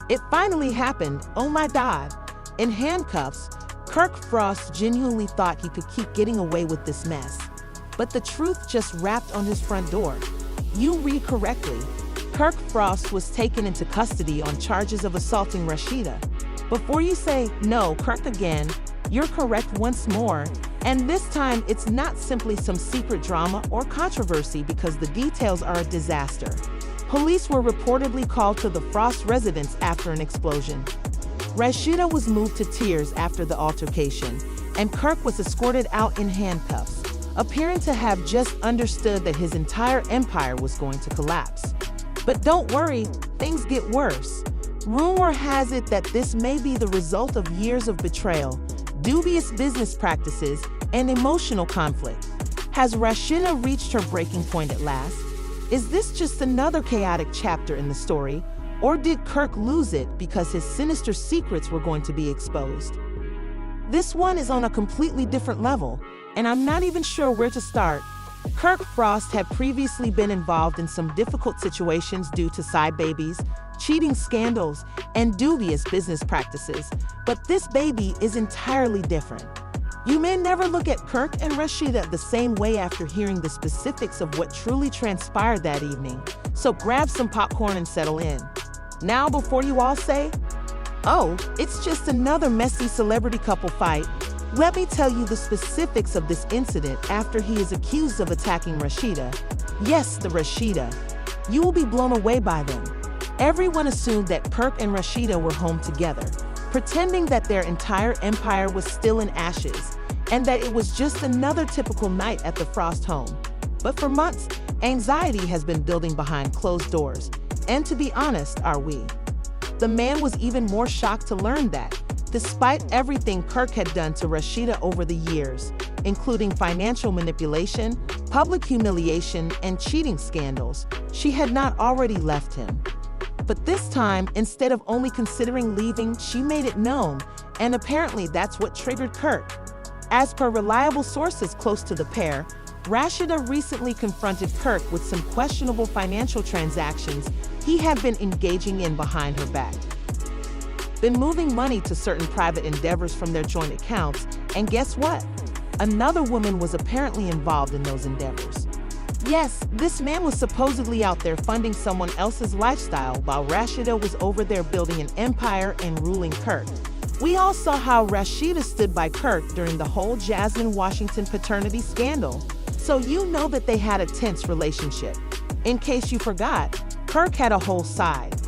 It finally happened, oh my God. In handcuffs, Kirk Frost genuinely thought he could keep getting away with this mess. But the truth just rapped on his front door. You read correctly. Kirk Frost was taken into custody on charges of assaulting Rasheeda. Before you say, no, Kirk again, you're correct once more. And this time, it's not simply some secret drama or controversy because the details are a disaster. Police were reportedly called to the Frost residence after an explosion. Rasheeda was moved to tears after the altercation, and Kirk was escorted out in handcuffs, appearing to have just understood that his entire empire was going to collapse. But don't worry, things get worse. Rumor has it that this may be the result of years of betrayal, dubious business practices, and emotional conflict. Has Rasheeda reached her breaking point at last? Is this just another chaotic chapter in the story? Or did Kirk lose it because his sinister secrets were going to be exposed? This one is on a completely different level, and I'm not even sure where to start. Kirk Frost had previously been involved in some difficult situations due to side babies, cheating scandals, and dubious business practices, but this baby is entirely different. You may never look at Kirk and Rasheeda the same way after hearing the specifics of what truly transpired that evening, so grab some popcorn and settle in. Now, before you all say, oh, it's just another messy celebrity couple fight, let me tell you the specifics of this incident after he is accused of attacking Rasheeda. Yes, the Rasheeda. You will be blown away by them. Everyone assumed that Kirk and Rasheeda were home together, pretending that their entire empire was still in ashes, and that it was just another typical night at the Frost home. But for months, anxiety has been building behind closed doors, and to be honest, are we? The man was even more shocked to learn that, despite everything Kirk had done to Rasheeda over the years, including financial manipulation, public humiliation, and cheating scandals, she had not already left him. But this time, instead of only considering leaving, she made it known, and apparently that's what triggered Kirk. As per reliable sources close to the pair, Rasheeda recently confronted Kirk with some questionable financial transactions he had been engaging in behind her back. Been moving money to certain private endeavors from their joint accounts, and guess what? Another woman was apparently involved in those endeavors. Yes, this man was supposedly out there funding someone else's lifestyle while Rasheeda was over there building an empire and ruling Kirk. We all saw how Rasheeda stood by Kirk during the whole Jasmine Washington paternity scandal, so you know that they had a tense relationship. In case you forgot, Kirk had a whole side.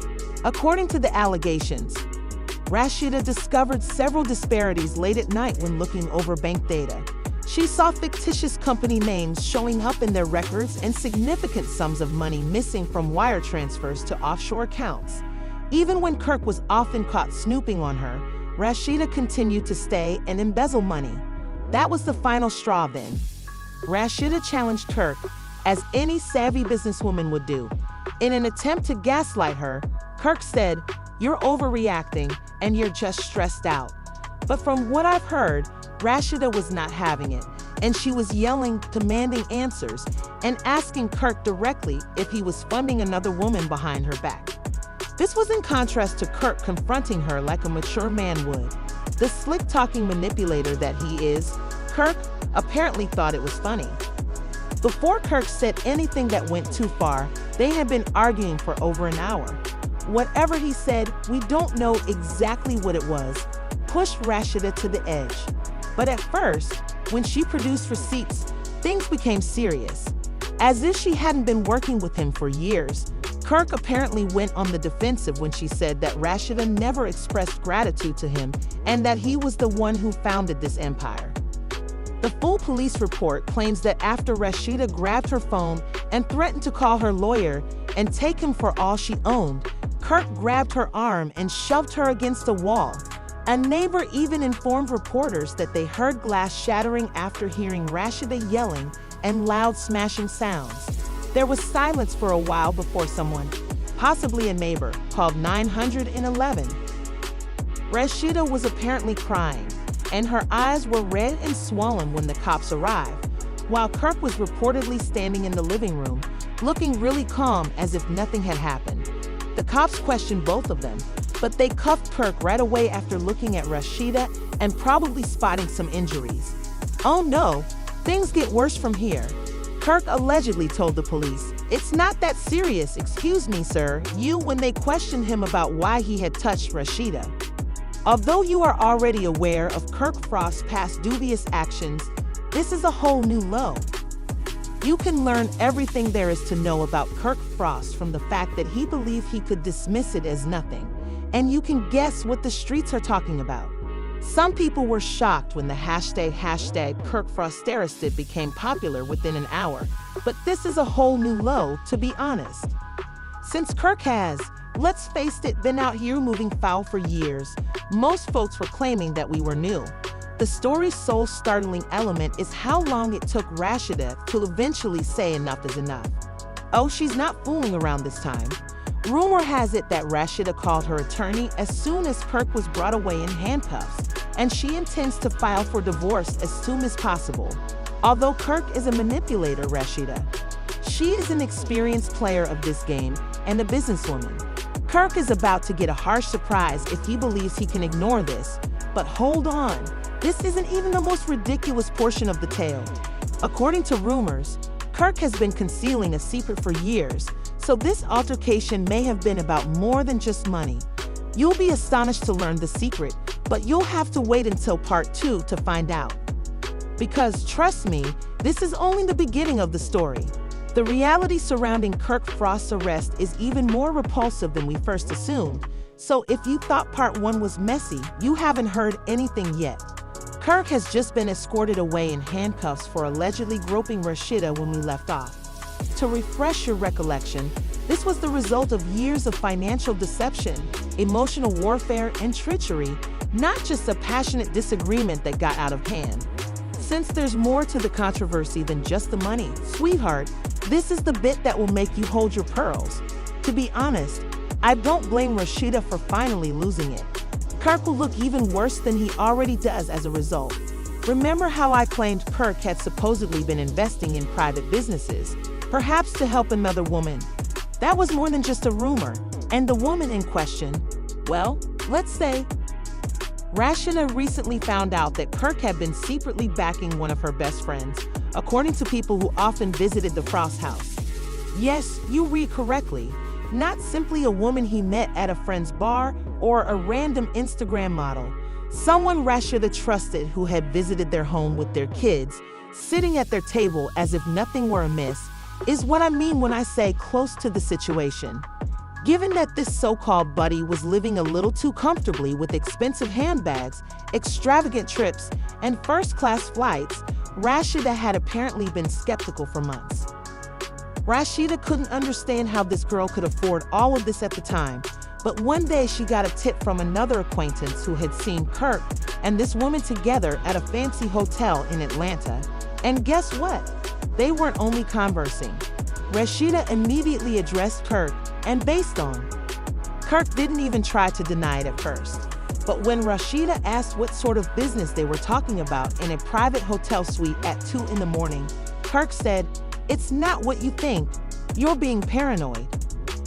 According to the allegations, Rasheeda discovered several disparities late at night when looking over bank data. She saw fictitious company names showing up in their records and significant sums of money missing from wire transfers to offshore accounts. Even when Kirk was often caught snooping on her, Rasheeda continued to stay and embezzle money. That was the final straw then. Rasheeda challenged Kirk, as any savvy businesswoman would do. In an attempt to gaslight her, Kirk said, "You're overreacting and you're just stressed out." But from what I've heard, Rasheeda was not having it, and she was yelling, demanding answers, and asking Kirk directly if he was funding another woman behind her back. This was in contrast to Kirk confronting her like a mature man would. The slick-talking manipulator that he is, Kirk apparently thought it was funny. Before Kirk said anything that went too far, they had been arguing for over an hour. Whatever he said, we don't know exactly what it was, pushed Rasheeda to the edge. But at first, when she produced receipts, things became serious. As if she hadn't been working with him for years, Kirk apparently went on the defensive when she said that Rasheeda never expressed gratitude to him and that he was the one who founded this empire. The full police report claims that after Rasheeda grabbed her phone and threatened to call her lawyer and take him for all she owned, Kirk grabbed her arm and shoved her against a wall. A neighbor even informed reporters that they heard glass shattering after hearing Rasheeda yelling and loud smashing sounds. There was silence for a while before someone, possibly a neighbor, called 911. Rasheeda was apparently crying, and her eyes were red and swollen when the cops arrived, while Kirk was reportedly standing in the living room, looking really calm as if nothing had happened. The cops questioned both of them, but they cuffed Kirk right away after looking at Rasheeda and probably spotting some injuries. Oh no, things get worse from here. Kirk allegedly told the police, "It's not that serious, excuse me, sir," when they questioned him about why he had touched Rasheeda. Although you are already aware of Kirk Frost's past dubious actions, this is a whole new low. You can learn everything there is to know about Kirk Frost from the fact that he believed he could dismiss it as nothing, and you can guess what the streets are talking about. Some people were shocked when the hashtag #KirkFrosteristed became popular within an hour, but this is a whole new low, to be honest. Since Kirk has, let's face it, been out here moving foul for years, most folks were claiming that we were new. The story's sole startling element is how long it took Rasheeda to eventually say enough is enough. Oh, she's not fooling around this time. Rumor has it that Rasheeda called her attorney as soon as Kirk was brought away in handcuffs, and she intends to file for divorce as soon as possible. Although Kirk is a manipulator, Rasheeda, she is an experienced player of this game and a businesswoman. Kirk is about to get a harsh surprise if he believes he can ignore this. But hold on, this isn't even the most ridiculous portion of the tale. According to rumors, Kirk has been concealing a secret for years, so this altercation may have been about more than just money. You'll be astonished to learn the secret, but you'll have to wait until part 2 to find out. Because trust me, this is only the beginning of the story. The reality surrounding Kirk Frost's arrest is even more repulsive than we first assumed, so if you thought part 1 was messy, you haven't heard anything yet. Kirk has just been escorted away in handcuffs for allegedly groping Rasheeda when we left off. To refresh your recollection, this was the result of years of financial deception, emotional warfare, and treachery, not just a passionate disagreement that got out of hand. Since there's more to the controversy than just the money, sweetheart, this is the bit that will make you hold your pearls. To be honest, I don't blame Rasheeda for finally losing it. Kirk will look even worse than he already does as a result. Remember how I claimed Kirk had supposedly been investing in private businesses, perhaps to help another woman? That was more than just a rumor, and the woman in question, well, let's say, Rasheeda recently found out that Kirk had been secretly backing one of her best friends, according to people who often visited the Frost house. Yes, you read correctly. Not simply a woman he met at a friend's bar or a random Instagram model. Someone Rasheeda trusted who had visited their home with their kids, sitting at their table as if nothing were amiss, is what I mean when I say close to the situation. Given that this so-called buddy was living a little too comfortably with expensive handbags, extravagant trips, and first-class flights, Rasheeda had apparently been skeptical for months. Rasheeda couldn't understand how this girl could afford all of this at the time, but one day she got a tip from another acquaintance who had seen Kirk and this woman together at a fancy hotel in Atlanta. And guess what? They weren't only conversing. Rasheeda immediately addressed Kirk, and based on. Kirk didn't even try to deny it at first. But when Rasheeda asked what sort of business they were talking about in a private hotel suite at 2 in the morning, Kirk said, "It's not what you think. You're being paranoid."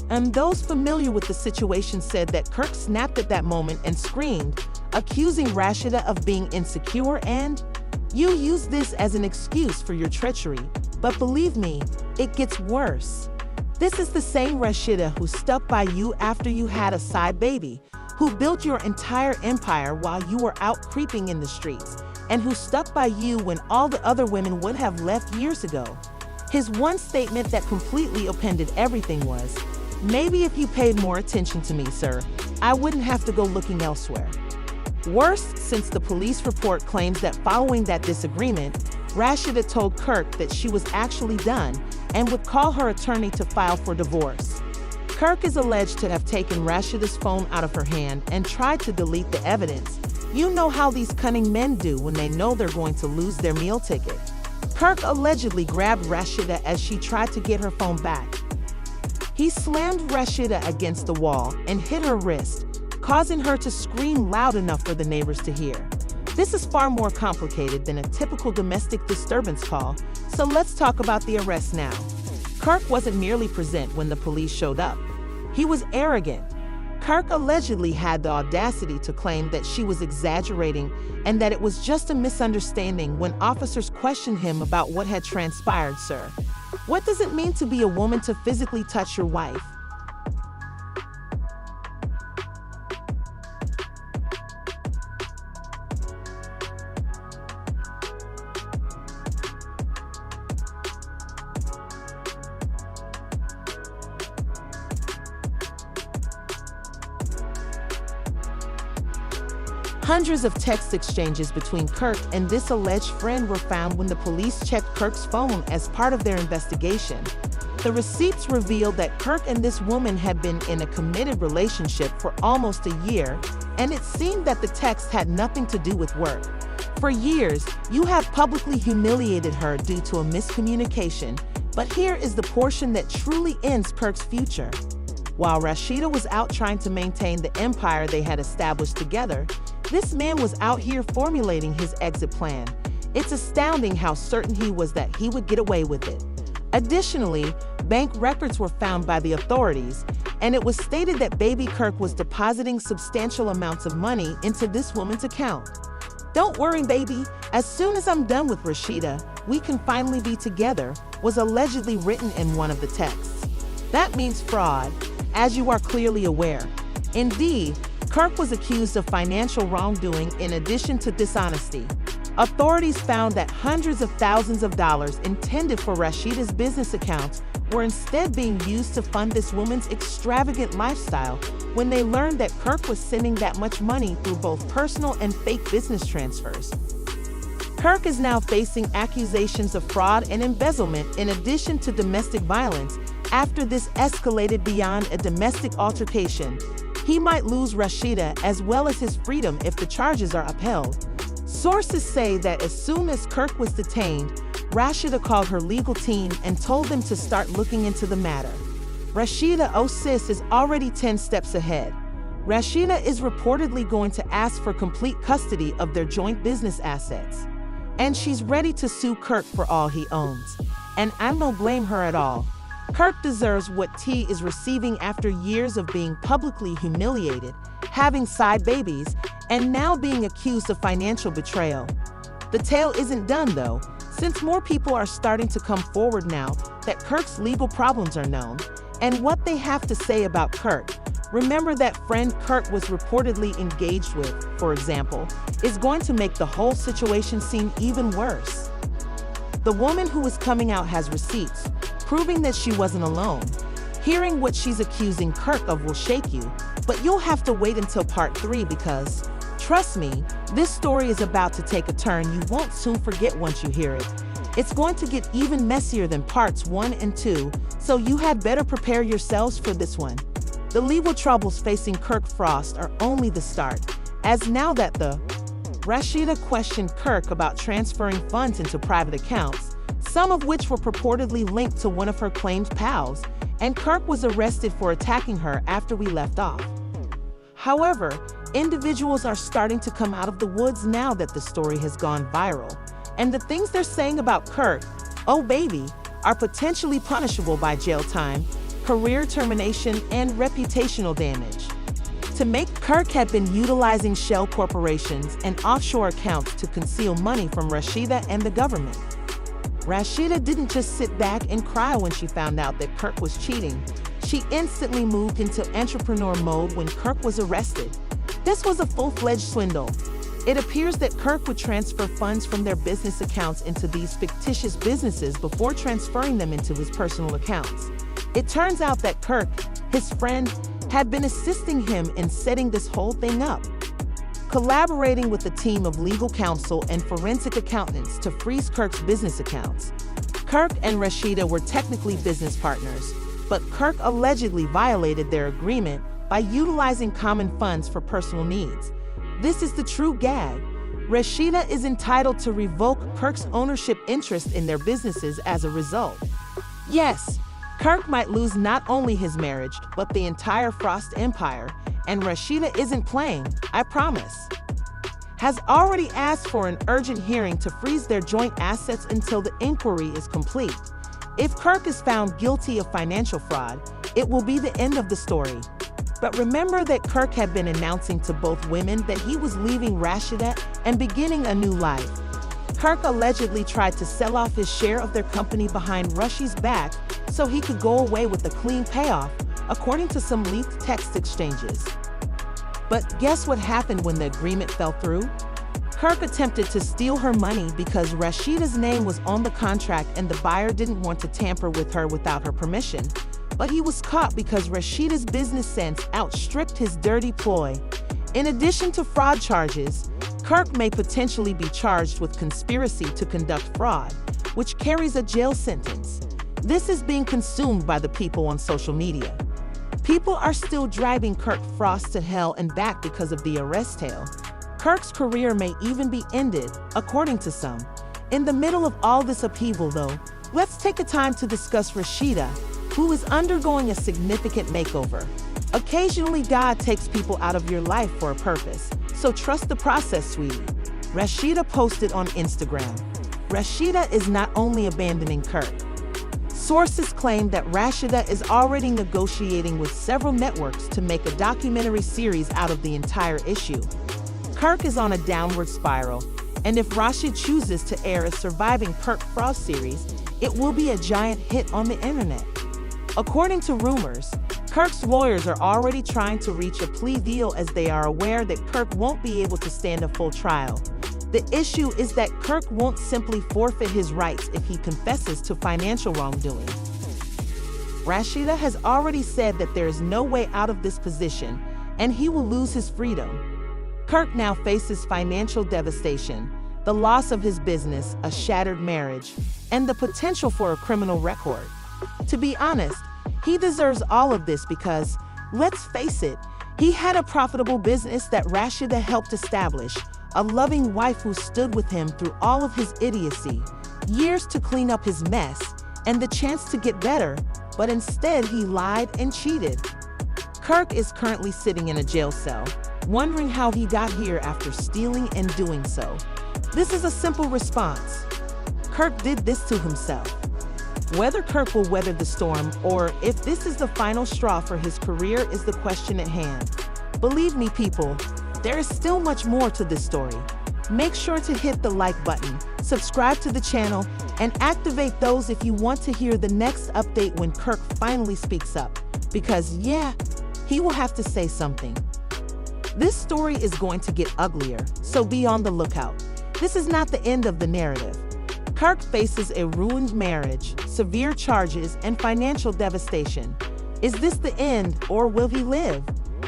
And those familiar with the situation said that Kirk snapped at that moment and screamed, accusing Rasheeda of being insecure and, "You use this as an excuse for your treachery, but believe me, it gets worse." This is the same Rasheeda who stuck by you after you had a side baby, who built your entire empire while you were out creeping in the streets, and who stuck by you when all the other women would have left years ago. His one statement that completely upended everything was, "Maybe if you paid more attention to me, sir, I wouldn't have to go looking elsewhere." Worse, since the police report claims that following that disagreement, Rasheeda told Kirk that she was actually done and would call her attorney to file for divorce. Kirk is alleged to have taken Rasheeda's phone out of her hand and tried to delete the evidence. You know how these cunning men do when they know they're going to lose their meal ticket. Kirk allegedly grabbed Rasheeda as she tried to get her phone back. He slammed Rasheeda against the wall and hit her wrist, causing her to scream loud enough for the neighbors to hear. This is far more complicated than a typical domestic disturbance call, so let's talk about the arrest now. Kirk wasn't merely present when the police showed up. He was arrogant. Kirk allegedly had the audacity to claim that she was exaggerating and that it was just a misunderstanding when officers questioned him about what had transpired. Sir, what does it mean to be a woman to physically touch your wife? Hundreds of text exchanges between Kirk and this alleged friend were found when the police checked Kirk's phone as part of their investigation. The receipts revealed that Kirk and this woman had been in a committed relationship for almost a year, and it seemed that the text had nothing to do with work. For years, you have publicly humiliated her due to a miscommunication, but here is the portion that truly ends Kirk's future. While Rasheeda was out trying to maintain the empire they had established together, this man was out here formulating his exit plan. It's astounding how certain he was that he would get away with it. Additionally, bank records were found by the authorities, and it was stated that baby Kirk was depositing substantial amounts of money into this woman's account. "Don't worry, baby. As soon as I'm done with Rasheeda, we can finally be together," was allegedly written in one of the texts. That means fraud, as you are clearly aware. Indeed, Kirk was accused of financial wrongdoing in addition to dishonesty. Authorities found that hundreds of thousands of dollars intended for Rasheeda's business accounts were instead being used to fund this woman's extravagant lifestyle when they learned that Kirk was sending that much money through both personal and fake business transfers. Kirk is now facing accusations of fraud and embezzlement in addition to domestic violence after this escalated beyond a domestic altercation. He might lose Rasheeda as well as his freedom if the charges are upheld. Sources say that as soon as Kirk was detained, Rasheeda called her legal team and told them to start looking into the matter. Rasheeda, oh sis, is already 10 steps ahead. Rasheeda is reportedly going to ask for complete custody of their joint business assets. And she's ready to sue Kirk for all he owns. And I don't blame her at all. Kirk deserves what T is receiving after years of being publicly humiliated, having side babies, and now being accused of financial betrayal. The tale isn't done though, since more people are starting to come forward now that Kirk's legal problems are known, and what they have to say about Kirk. Remember that friend Kirk was reportedly engaged with, for example, is going to make the whole situation seem even worse. The woman who is coming out has receipts, proving that she wasn't alone. Hearing what she's accusing Kirk of will shake you, but you'll have to wait until part 3 because, trust me, this story is about to take a turn you won't soon forget once you hear it. It's going to get even messier than parts 1 and 2, so you had better prepare yourselves for this one. The legal troubles facing Kirk Frost are only the start, as now that the Rasheeda questioned Kirk about transferring funds into private accounts, some of which were purportedly linked to one of her claimed pals, and Kirk was arrested for attacking her after we left off. However, individuals are starting to come out of the woods now that the story has gone viral, and the things they're saying about Kirk, oh baby, are potentially punishable by jail time, career termination, and reputational damage. To make Kirk had been utilizing shell corporations and offshore accounts to conceal money from Rasheeda and the government. Rasheeda didn't just sit back and cry when she found out that Kirk was cheating. She instantly moved into entrepreneur mode when Kirk was arrested. This was a full-fledged swindle. It appears that Kirk would transfer funds from their business accounts into these fictitious businesses before transferring them into his personal accounts. It turns out that Kirk, his friend, had been assisting him in setting this whole thing up, collaborating with a team of legal counsel and forensic accountants to freeze Kirk's business accounts. Kirk and Rasheeda were technically business partners, but Kirk allegedly violated their agreement by utilizing common funds for personal needs. This is the true gag. Rasheeda is entitled to revoke Kirk's ownership interest in their businesses as a result. Yes, Kirk might lose not only his marriage, but the entire Frost empire, and Rasheeda isn't playing, I promise. Has already asked for an urgent hearing to freeze their joint assets until the inquiry is complete. If Kirk is found guilty of financial fraud, it will be the end of the story. But remember that Kirk had been announcing to both women that he was leaving Rasheeda and beginning a new life. Kirk allegedly tried to sell off his share of their company behind Rasheeda's back so he could go away with a clean payoff, according to some leaked text exchanges. But guess what happened when the agreement fell through? Kirk attempted to steal her money because Rasheeda's name was on the contract and the buyer didn't want to tamper with her without her permission. But he was caught because Rasheeda's business sense outstripped his dirty ploy. In addition to fraud charges, Kirk may potentially be charged with conspiracy to conduct fraud, which carries a jail sentence. This is being consumed by the people on social media. People are still driving Kirk Frost to hell and back because of the arrest tale. Kirk's career may even be ended, according to some. In the middle of all this upheaval, though, let's take a time to discuss Rasheeda, who is undergoing a significant makeover. Occasionally, God takes people out of your life for a purpose, so trust the process, sweetie. Rasheeda posted on Instagram. Rasheeda is not only abandoning Kirk. Sources claim that Rasheeda is already negotiating with several networks to make a documentary series out of the entire issue. Kirk is on a downward spiral, and if Rasheeda chooses to air a surviving Kirk Frost series, it will be a giant hit on the internet. According to rumors, Kirk's lawyers are already trying to reach a plea deal as they are aware that Kirk won't be able to stand a full trial. The issue is that Kirk won't simply forfeit his rights if he confesses to financial wrongdoing. Rasheeda has already said that there is no way out of this position, and he will lose his freedom. Kirk now faces financial devastation, the loss of his business, a shattered marriage, and the potential for a criminal record. To be honest, he deserves all of this because, let's face it, he had a profitable business that Rasheeda helped establish, a loving wife who stood with him through all of his idiocy, years to clean up his mess, and the chance to get better, but instead he lied and cheated. Kirk is currently sitting in a jail cell, wondering how he got here after stealing and doing so. This is a simple response. Kirk did this to himself. Whether Kirk will weather the storm or if this is the final straw for his career is the question at hand. Believe me, people, there is still much more to this story. Make sure to hit the like button, subscribe to the channel, and activate those if you want to hear the next update when Kirk finally speaks up. Because yeah, he will have to say something. This story is going to get uglier, so be on the lookout. This is not the end of the narrative. Kirk faces a ruined marriage, severe charges, and financial devastation. Is this the end, or will he live?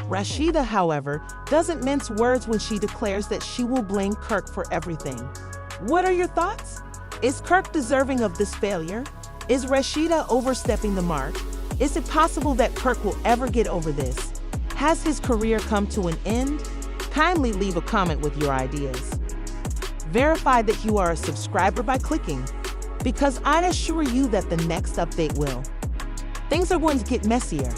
Rasheeda, however, doesn't mince words when she declares that she will blame Kirk for everything. What are your thoughts? Is Kirk deserving of this failure? Is Rasheeda overstepping the mark? Is it possible that Kirk will ever get over this? Has his career come to an end? Kindly leave a comment with your ideas. Verify that you are a subscriber by clicking, because I assure you that the next update will. Things are going to get messier.